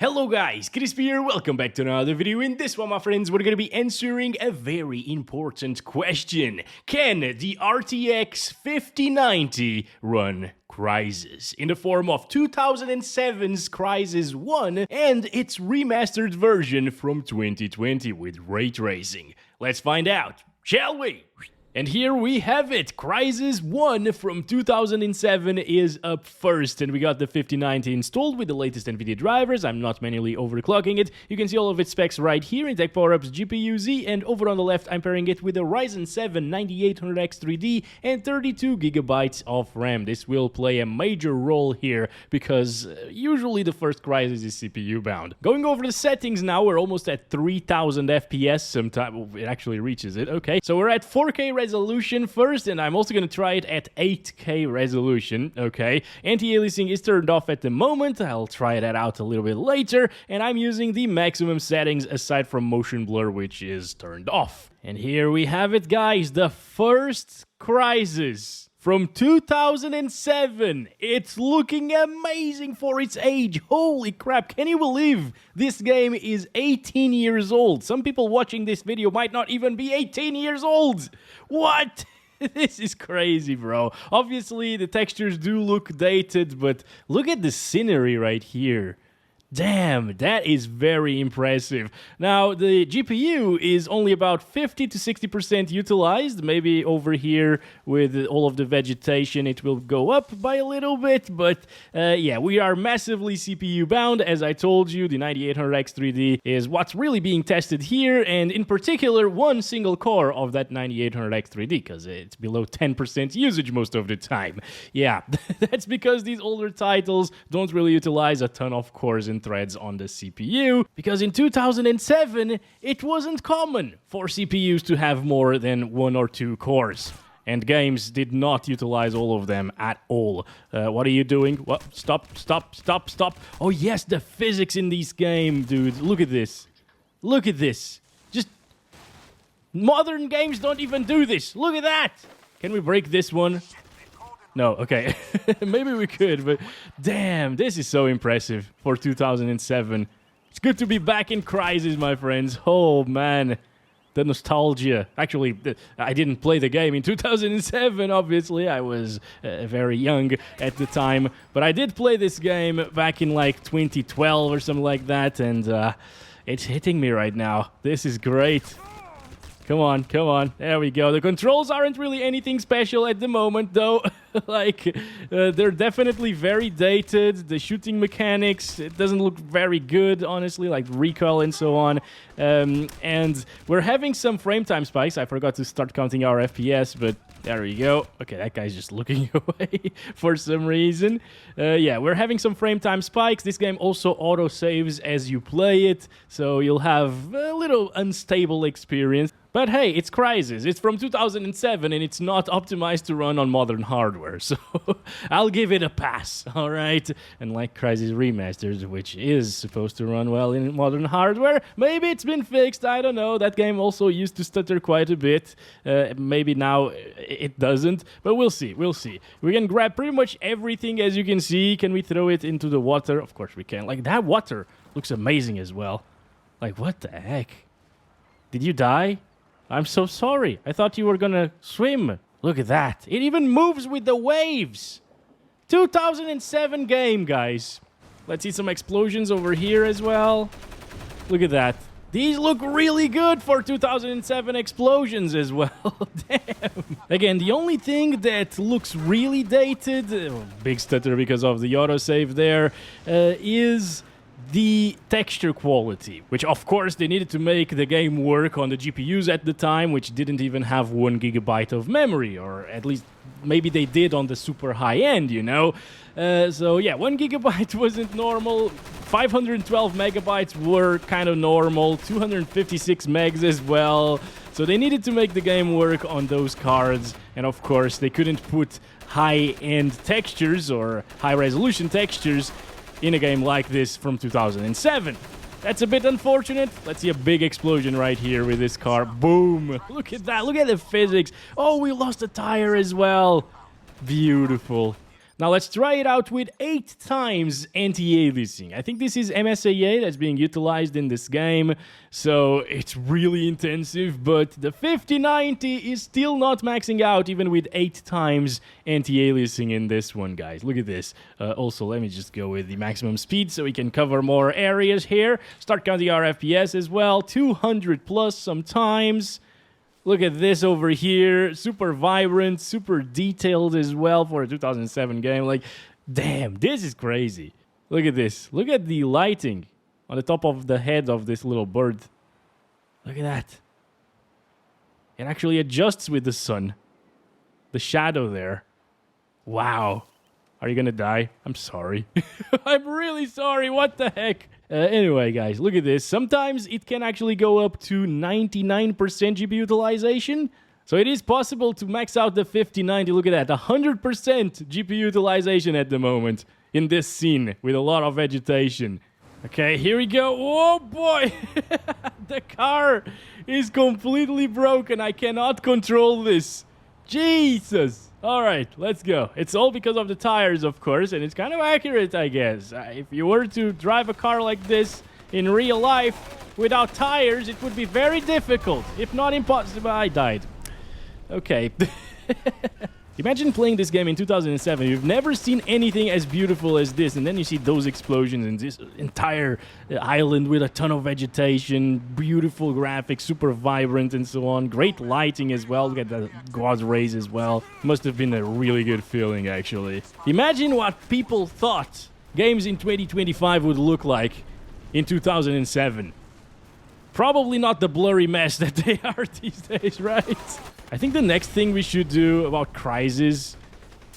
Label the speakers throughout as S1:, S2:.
S1: Hello guys, Crispy here, welcome back to another video. In this one, my friends, we're gonna be answering a very important question. Can the RTX 5090 run Crysis in the form of 2007's Crysis 1 and its remastered version from 2020 with ray tracing? Let's find out, shall we? And here we have it, Crysis 1 from 2007 is up first, and we got the 5090 installed with the latest Nvidia drivers. I'm not manually overclocking it. You can see all of its specs right here in Tech Power-Ups GPU-Z, and over on the left I'm pairing it with a Ryzen 7 9800X 3D and 32 gigabytes of RAM. This will play a major role here because usually the first Crysis is CPU bound. Going over the settings now, we're almost at 3000 FPS sometime. It actually reaches it, okay. So we're at 4K resolution first, and I'm also going to try it at 8K resolution, okay? Anti-aliasing is turned off at the moment. I'll try that out a little bit later, and I'm using the maximum settings aside from motion blur, which is turned off. And here we have it, guys, the first Crysis from 2007. It's looking amazing for its age. Holy crap, can you believe this game is 18 years old? Some people watching this video might not even be 18 years old. What? This is crazy, bro. Obviously, the textures do look dated, but look at the scenery right here. Damn, that is very impressive. Now, the GPU is only about 50 to 60% utilized. Maybe over here with all of the vegetation, it will go up by a little bit. But yeah, we are massively CPU bound. As I told you, the 9800X 3D is what's really being tested here. And in particular, one single core of that 9800X 3D, because it's below 10% usage most of the time. Yeah, that's because these older titles don't really utilize a ton of cores and threads on the CPU, because in 2007 it wasn't common for CPUs to have more than 1 or 2 cores, and games did not utilize all of them at all. What are you doing? What? Stop. Oh yes, the physics in this game, dude. Look at this. Look at this. Just modern games don't even do this. Look at that. Can we break this one? No, okay. Maybe we could, but damn, this is so impressive for 2007. It's good to be back in Crysis, my friends. Oh, man. The nostalgia. Actually, I didn't play the game in 2007, obviously. I was very young at the time. But I did play this game back in, like, 2012 or something like that, and it's hitting me right now. This is great. Come on, come on. There we go. The controls aren't really anything special at the moment, though. Like, they're definitely very dated. The shooting mechanics, it doesn't look very good, honestly, like recoil and so on. And we're having some frame time spikes. I forgot to start counting our FPS, but there we go. Okay, that guy's just looking away for some reason. Yeah, we're having some frame time spikes. This game also auto-saves as you play it, so you'll have a little unstable experience. But hey, it's Crysis. It's from 2007, and it's not optimized to run on modern hardware, so I'll give it a pass, all right? And like Crysis Remastered, which is supposed to run well in modern hardware, maybe it's been fixed, I don't know. That game also used to stutter quite a bit. Maybe now it doesn't, but we'll see, we'll see. We can grab pretty much everything, as you can see. Can we throw it into the water? Of course we can. Like, that water looks amazing as well. Like, what the heck? Did you die? I'm so sorry. I thought you were gonna swim. Look at that. It even moves with the waves. 2007 game, guys. Let's see some explosions over here as well. Look at that. These look really good for 2007 explosions as well. Damn. Again, the only thing that looks really dated, big stutter because of the autosave there, is the texture quality, which of course they needed to make the game work on the GPUs at the time, which didn't even have 1 gigabyte of memory, or at least maybe they did on the super high end, you know. So yeah, 1 gigabyte wasn't normal, 512 megabytes were kind of normal, 256 megs as well. So they needed to make the game work on those cards, and of course they couldn't put high-end textures or high-resolution textures in a game like this from 2007. That's a bit unfortunate. Let's see a big explosion right here with this car. Boom! Look at that. Look at the physics. Oh, we lost a tire as well. Beautiful. Now let's try it out with 8 times anti-aliasing. I think this is SMAA that's being utilized in this game, so it's really intensive, but the 5090 is still not maxing out even with 8 times anti-aliasing in this one, guys. Look at this. Also, let me just go with the maximum speed so we can cover more areas here. Start counting our FPS as well, 200 plus sometimes. Look at this over here, super vibrant, super detailed as well for a 2007 game. Like, damn, this is crazy. Look at this. Look at the lighting on the top of the head of this little bird. Look at that. It actually adjusts with the sun. The shadow there. Wow. Are you gonna die? I'm sorry. I'm really sorry. What the heck? Anyway, guys, look at this. Sometimes it can actually go up to 99% GPU utilization. So it is possible to max out the 5090. Look at that. 100% GPU utilization at the moment in this scene with a lot of vegetation. Okay, here we go. Oh, boy. The car is completely broken. I cannot control this. Jesus. All right, let's go. It's all because of the tires, of course, and it's kind of accurate, I guess. If you were to drive a car like this in real life without tires, it would be very difficult, if not impossible. I died. Okay. Imagine playing this game in 2007. You've never seen anything as beautiful as this, and then you see those explosions and this entire island with a ton of vegetation, beautiful graphics, super vibrant and so on. Great lighting as well. Look at the quad rays as well. Must have been a really good feeling, actually. Imagine what people thought games in 2025 would look like in 2007. Probably not the blurry mess that they are these days, right? I think the next thing we should do about Crysis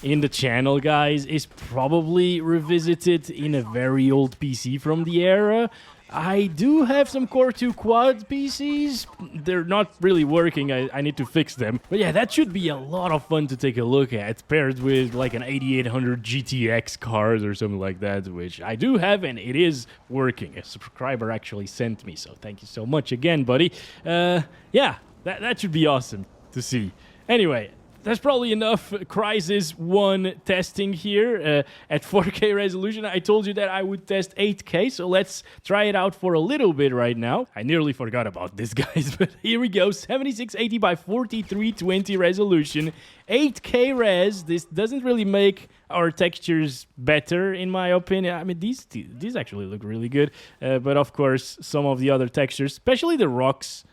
S1: in the channel, guys, is probably revisit it in a very old PC from the era. I do have some Core 2 Quad PCs. They're not really working. I need to fix them. But yeah, that should be a lot of fun to take a look at, paired with like an 8800 GTX card or something like that, which I do have, and it is working. A subscriber actually sent me, so thank you so much again, buddy. Yeah, that should be awesome to see. Anyway, that's probably enough Crysis 1 testing here at 4K resolution. I told you that I would test 8K, so let's try it out for a little bit right now. I nearly forgot about this, guys, but here we go. 7680 by 4320 resolution, 8K res. This doesn't really make our textures better, in my opinion. I mean, these actually look really good, but of course, some of the other textures, especially the rocks,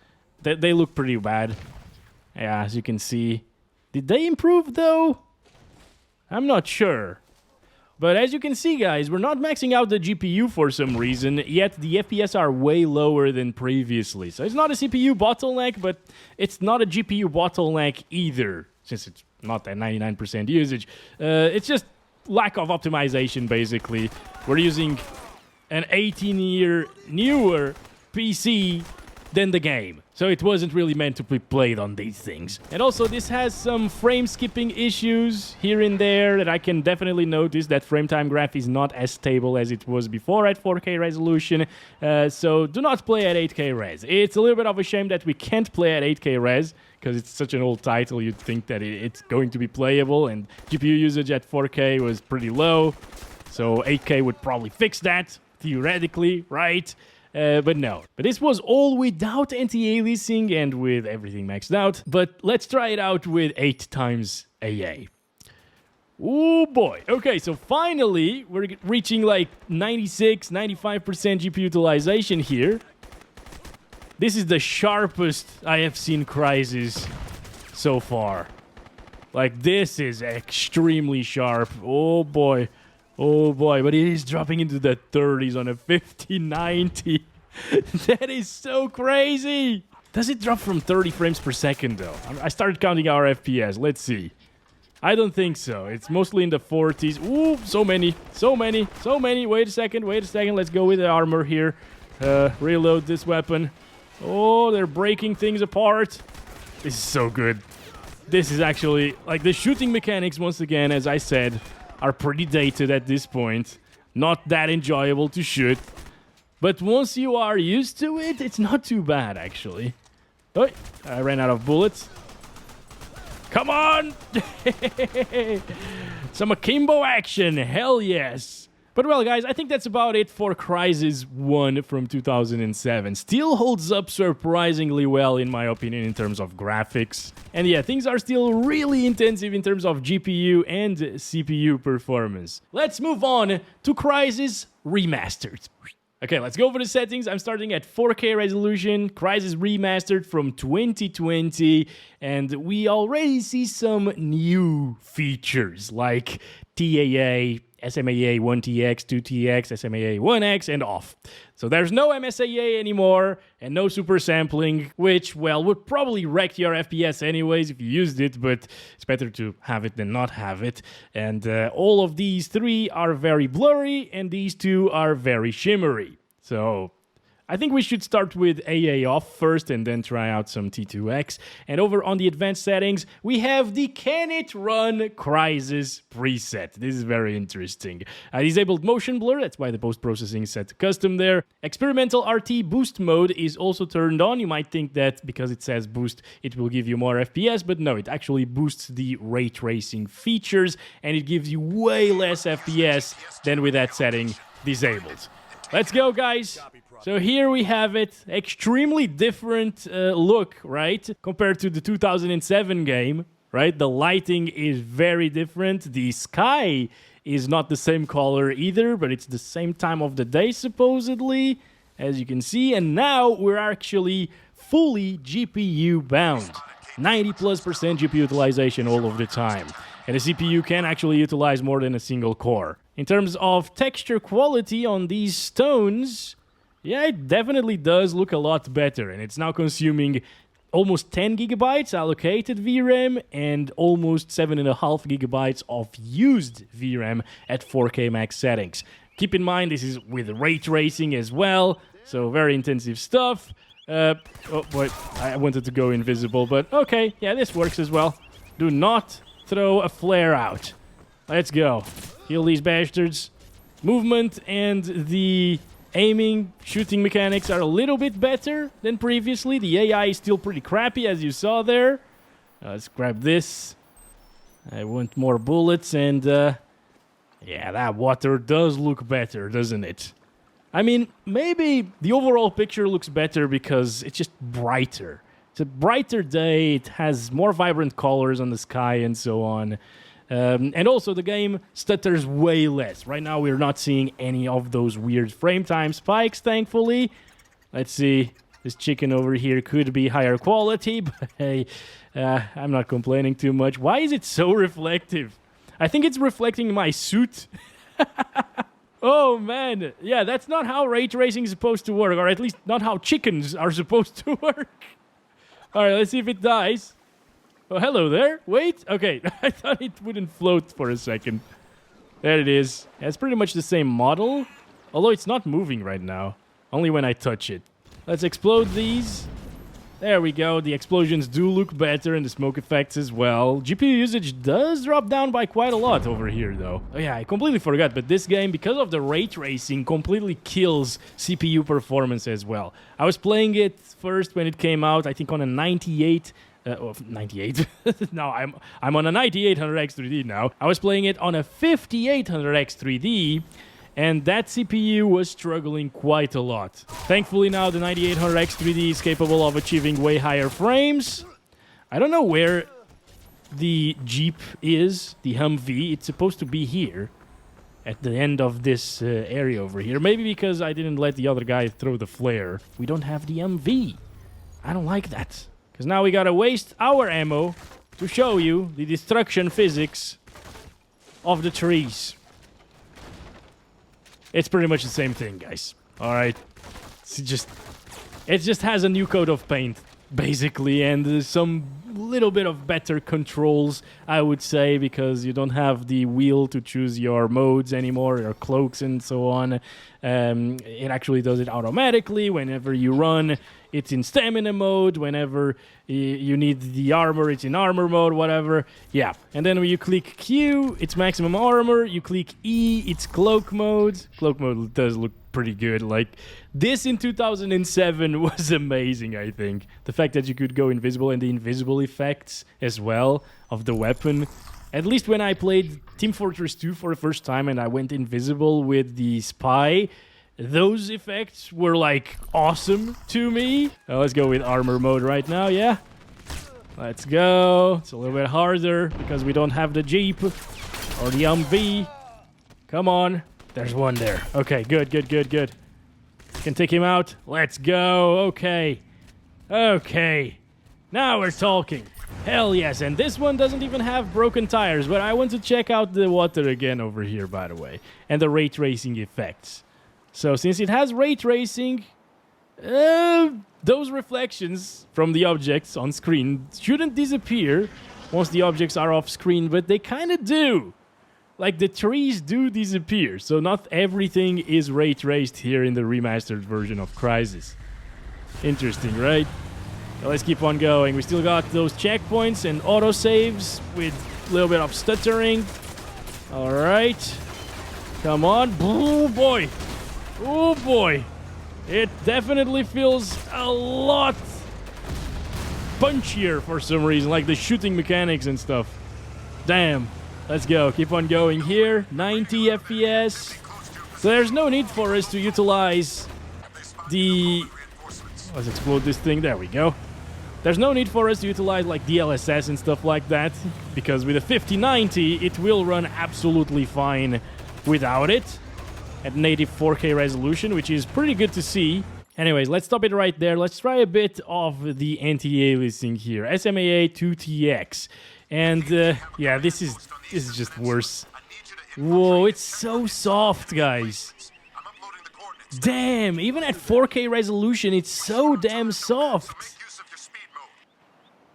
S1: they look pretty bad. Yeah, as you can see. Did they improve, though? I'm not sure. But as you can see, guys, we're not maxing out the GPU for some reason, yet the FPS are way lower than previously. So it's not a CPU bottleneck, but it's not a GPU bottleneck either, since it's not at 99% usage. It's just lack of optimization, basically. We're using an 18-year newer PC than the game. So it wasn't really meant to be played on these things. And also, this has some frame skipping issues here and there that I can definitely notice. That frame time graph is not as stable as it was before at 4K resolution. So do not play at 8K res. It's a little bit of a shame that we can't play at 8K res, because it's such an old title. You'd think that it's going to be playable, and GPU usage at 4K was pretty low. So 8K would probably fix that, theoretically, right? But no. But this was all without anti-aliasing and with everything maxed out. But let's try it out with 8 times AA. Oh boy. Okay, so finally we're reaching like 96, 95% GPU utilization here. This is the sharpest I have seen Crysis so far. Like, this is extremely sharp. Oh boy. Oh boy, but it is dropping into the 30s on a 5090. That is so crazy. Does it drop from 30 frames per second though? I started counting our FPS. Let's see. I don't think so. It's mostly in the 40s. Ooh, so many. Wait a second. Let's go with the armor here. Reload this weapon. Oh, they're breaking things apart. This is so good. This is actually, like, the shooting mechanics, once again, as I said, are pretty dated at this point. Not that enjoyable to shoot. But once you are used to it, it's not too bad, actually. Oh, I ran out of bullets. Come on! Some akimbo action, hell yes. But well, guys, I think that's about it for Crysis 1 from 2007. Still holds up surprisingly well, in my opinion, in terms of graphics. And yeah, things are still really intensive in terms of GPU and CPU performance. Let's move on to Crysis Remastered. Okay, let's go over the settings. I'm starting at 4K resolution, Crysis Remastered from 2020, and we already see some new features like TAA, SMAA 1TX, 2TX, SMAA 1X, and off. So there's no MSAA anymore, and no super sampling, which, well, would probably wreck your FPS anyways if you used it, but it's better to have it than not have it. And all of these three are very blurry, and these two are very shimmery. So I think we should start with AA off first and then try out some T2X. And over on the advanced settings, we have the Can It Run Crysis preset. This is very interesting. Disabled motion blur, that's why the post-processing is set to custom there. Experimental RT boost mode is also turned on. You might think that because it says boost, it will give you more FPS, but no, it actually boosts the ray tracing features and it gives you way less FPS than with that setting disabled. Let's go, guys. So here we have it, extremely different look, right? Compared to the 2007 game, right? The lighting is very different. The sky is not the same color either, but it's the same time of the day, supposedly, as you can see. And now we're actually fully GPU bound. 90+% GPU utilization all of the time. And the CPU can actually utilize more than a single core. In terms of texture quality on these stones, yeah, it definitely does look a lot better, and it's now consuming almost 10 gigabytes allocated VRAM and almost 7.5 gigabytes of used VRAM at 4K max settings. Keep in mind, this is with ray tracing as well, so very intensive stuff. Oh boy, I wanted to go invisible, but okay, yeah, this works as well. Do not throw a flare out. Let's go. Kill these bastards. Movement and the aiming, shooting mechanics are a little bit better than previously. The AI is still pretty crappy, as you saw there. Let's grab this. I want more bullets, and yeah, that water does look better, doesn't it? I mean, maybe the overall picture looks better because it's just brighter. It's a brighter day, it has more vibrant colors on the sky and so on. And also the game stutters way less. Right now we're not seeing any of those weird frame time spikes, thankfully. Let's see, this chicken over here could be higher quality, but hey, I'm not complaining too much. Why is it so reflective? I think it's reflecting my suit. Oh man, yeah, that's not how ray tracing is supposed to work, or at least not how chickens are supposed to work. Alright, let's see if it dies. Oh, hello there. Wait. Okay, I thought it wouldn't float for a second. There it is. Yeah, it's pretty much the same model, although it's not moving right now. Only when I touch it. Let's explode these. There we go. The explosions do look better and the smoke effects as well. GPU usage does drop down by quite a lot over here, though. Oh yeah, I completely forgot, but this game, because of the ray tracing, completely kills CPU performance as well. I was playing it first when it came out, I think on a 98... 98. No, I'm on a 9800X3D now. I was playing it on a 5800X3D, and that CPU was struggling quite a lot. Thankfully now the 9800X3D is capable of achieving way higher frames. I don't know where the Jeep is, the Humvee. It's supposed to be here, at the end of this area over here. Maybe because I didn't let the other guy throw the flare. We don't have the MV. I don't like that. Because now we gotta waste our ammo to show you the destruction physics of the trees. It's pretty much the same thing, guys. Alright. It just has a new coat of paint, basically, and some little bit of better controls, I would say, because you don't have the wheel to choose your modes anymore, your cloaks and so on. It actually does it automatically. Whenever you run, it's in stamina mode. Whenever you need the armor, it's in armor mode, whatever. Yeah, and then when you click Q, it's maximum armor. You click E, it's cloak mode. Cloak mode does look pretty good. Like, this in 2007 was amazing, I think. The fact that you could go invisible and the invisible effects as well of the weapon. At least when I played Team Fortress 2 for the first time and I went invisible with the spy, those effects were like awesome to me. Let's go with armor mode right now, yeah? Let's go. It's a little bit harder because we don't have the Jeep or the Humvee. Come on. There's one there. Okay, good. Can take him out. Let's go. Okay. Now we're talking. Hell yes. And this one doesn't even have broken tires, but I want to check out the water again over here, by the way, and the ray tracing effects. So since it has ray tracing, those reflections from the objects on screen shouldn't disappear once the objects are off screen, but they kind of do. Like, the trees do disappear, so not everything is ray traced here in the remastered version of Crysis. Interesting, right? So let's keep on going. We still got those checkpoints and autosaves with a little bit of stuttering. Alright. Come on. Oh boy. Oh boy. It definitely feels a lot punchier for some reason, like the shooting mechanics and stuff. Damn. Let's go. Keep on going here. 90 FPS. So there's no need for us to utilize the... Let's explode this thing. There we go. There's no need for us to utilize like DLSS and stuff like that, because with a 5090, it will run absolutely fine without it at native 4K resolution, which is pretty good to see. Anyways, let's stop it right there. Let's try a bit of the anti-aliasing here. SMAA 2TX. And yeah, this is just worse. Whoa, it's so soft, guys. Damn, even at 4K resolution, it's so damn soft.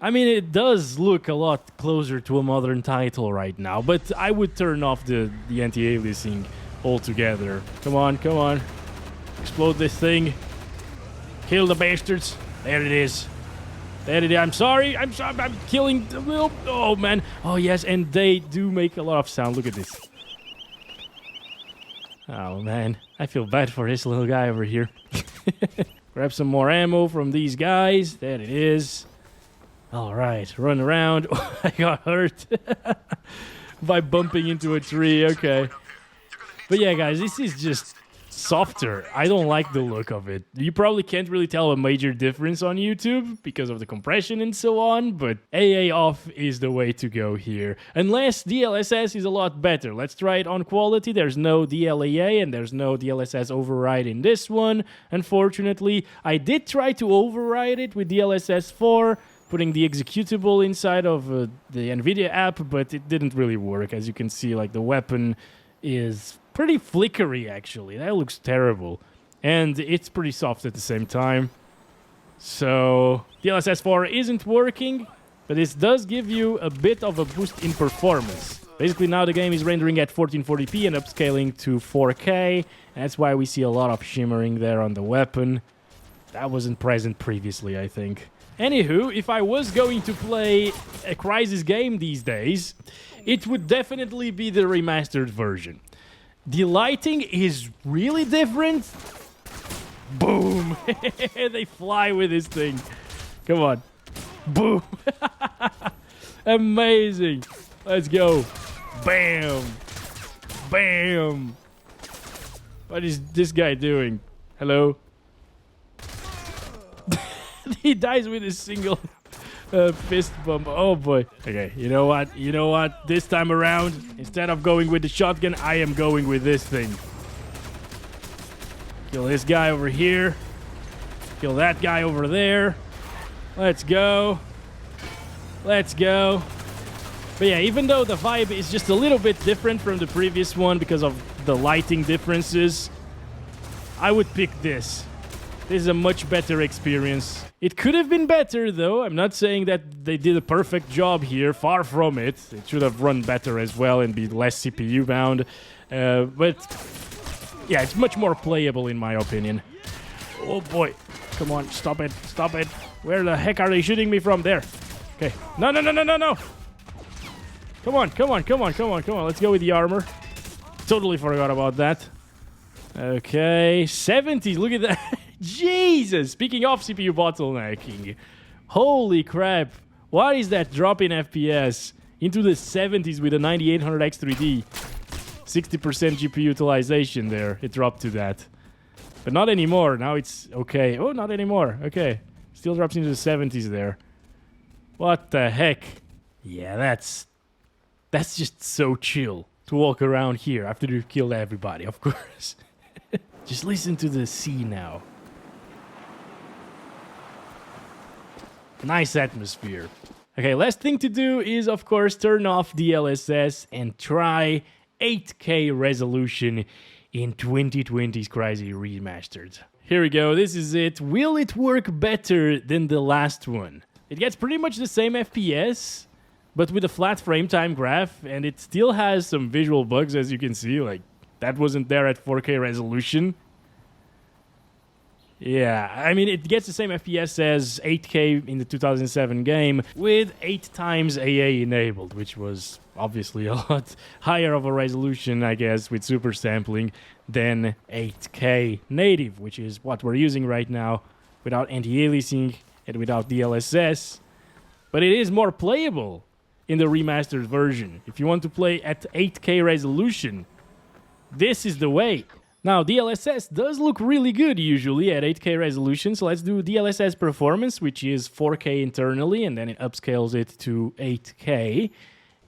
S1: I mean, it does look a lot closer to a modern title right now, but I would turn off the anti-aliasing altogether. Come on. Explode this thing. Kill the bastards. There it is. I'm sorry. I'm killing the little... Oh, man. Oh, yes, and they do make a lot of sound. Look at this. Oh, man. I feel bad for this little guy over here. Grab some more ammo from these guys. There it is. All right. Run around. I got hurt by bumping into a tree. Okay. But yeah, guys, this is just softer. I don't like the look of it. You probably can't really tell a major difference on YouTube because of the compression and so on, but AA off is the way to go here. Unless DLSS is a lot better. Let's try it on quality. There's no DLAA and there's no DLSS override in this one, unfortunately. I did try to override it with DLSS 4, putting the executable inside of the Nvidia app, but it didn't really work. As you can see, like, the weapon is pretty flickery, actually. That looks terrible. And it's pretty soft at the same time. So DLSS 4 isn't working, but this does give you a bit of a boost in performance. Basically, now the game is rendering at 1440p and upscaling to 4K. And that's why we see a lot of shimmering there on the weapon. That wasn't present previously, I think. Anywho, if I was going to play a Crysis game these days, it would definitely be the remastered version. The lighting is really different. Boom! They fly with this thing. Come on. Boom! Amazing. Let's go. Bam! Bam! What is this guy doing? Hello? He dies with a single fist bump. Oh boy. Okay, you know what? This time around, instead of going with the shotgun, I am going with this thing. Kill this guy over here. Kill that guy over there. Let's go. Let's go. But yeah, even though the vibe is just a little bit different from the previous one because of the lighting differences, I would pick this. This is a much better experience. It could have been better, though. I'm not saying that they did a perfect job here. Far from it. It should have run better as well and be less CPU bound. But yeah, it's much more playable in my opinion. Oh boy. Come on, stop it. Stop it. Where the heck are they shooting me from? There. Okay. No. Come on. Let's go with the armor. Totally forgot about that. Okay. 70. Look at that. Jesus! Speaking of CPU bottlenecking, holy crap! What is that drop in FPS? into the 70s with a 9800X3D. 60% GPU utilization there. It dropped to that. But not anymore. Now it's okay. Oh, not anymore. Okay. Still drops into the 70s there. What the heck? Yeah, that's just so chill to walk around here after you've killed everybody, of course. Just listen to the sea now. Nice atmosphere. Okay, last thing to do is, of course, turn off DLSS and try 8K resolution in 2020's Crysis Remastered. Here we go, this is it. Will it work better than the last one? It gets pretty much the same FPS, but with a flat frame time graph, and it still has some visual bugs, as you can see, like that wasn't there at 4K resolution. Yeah, I mean, it gets the same FPS as 8K in the 2007 game with 8 times AA enabled, which was obviously a lot higher of a resolution, I guess, with super sampling than 8K native, which is what we're using right now without anti-aliasing and without DLSS. But it is more playable in the remastered version. If you want to play at 8K resolution, this is the way. Now, DLSS does look really good usually at 8K resolution, so let's do DLSS performance, which is 4K internally, and then it upscales it to 8K.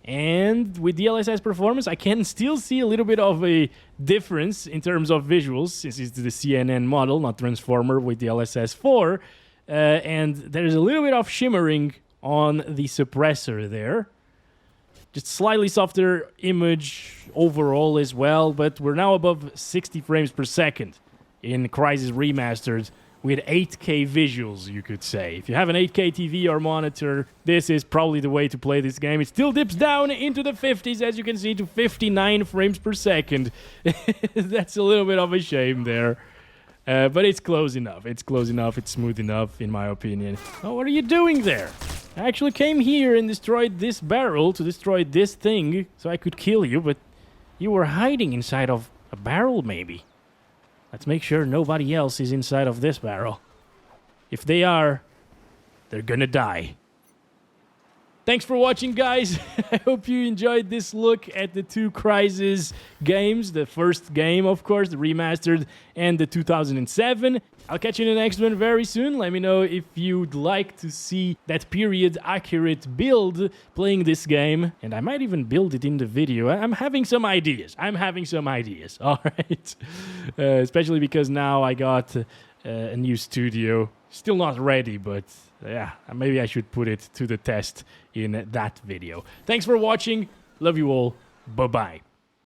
S1: And with DLSS performance, I can still see a little bit of a difference in terms of visuals, since it's the CNN model, not Transformer with DLSS 4. And there's a little bit of shimmering on the suppressor there. Just slightly softer image overall as well, but we're now above 60 frames per second in Crysis Remastered with 8K visuals, you could say. If you have an 8K TV or monitor, this is probably the way to play this game. It still dips down into the 50s, as you can see, to 59 frames per second. That's a little bit of a shame there. But it's close enough. It's close enough. It's smooth enough, in my opinion. Oh, what are you doing there? I actually came here and destroyed this barrel to destroy this thing so I could kill you, but you were hiding inside of a barrel, maybe. Let's make sure nobody else is inside of this barrel. If they are, they're gonna die. Thanks for watching, guys. I hope you enjoyed this look at the two Crysis games. The first game, of course, the remastered, and the 2007. I'll catch you in the next one very soon. Let me know if you'd like to see that period-accurate build playing this game. And I might even build it in the video. I'm having some ideas. All right. Especially because now I got a new studio. Still not ready, but yeah, maybe I should put it to the test in that video. Thanks for watching. Love you all. Bye-bye.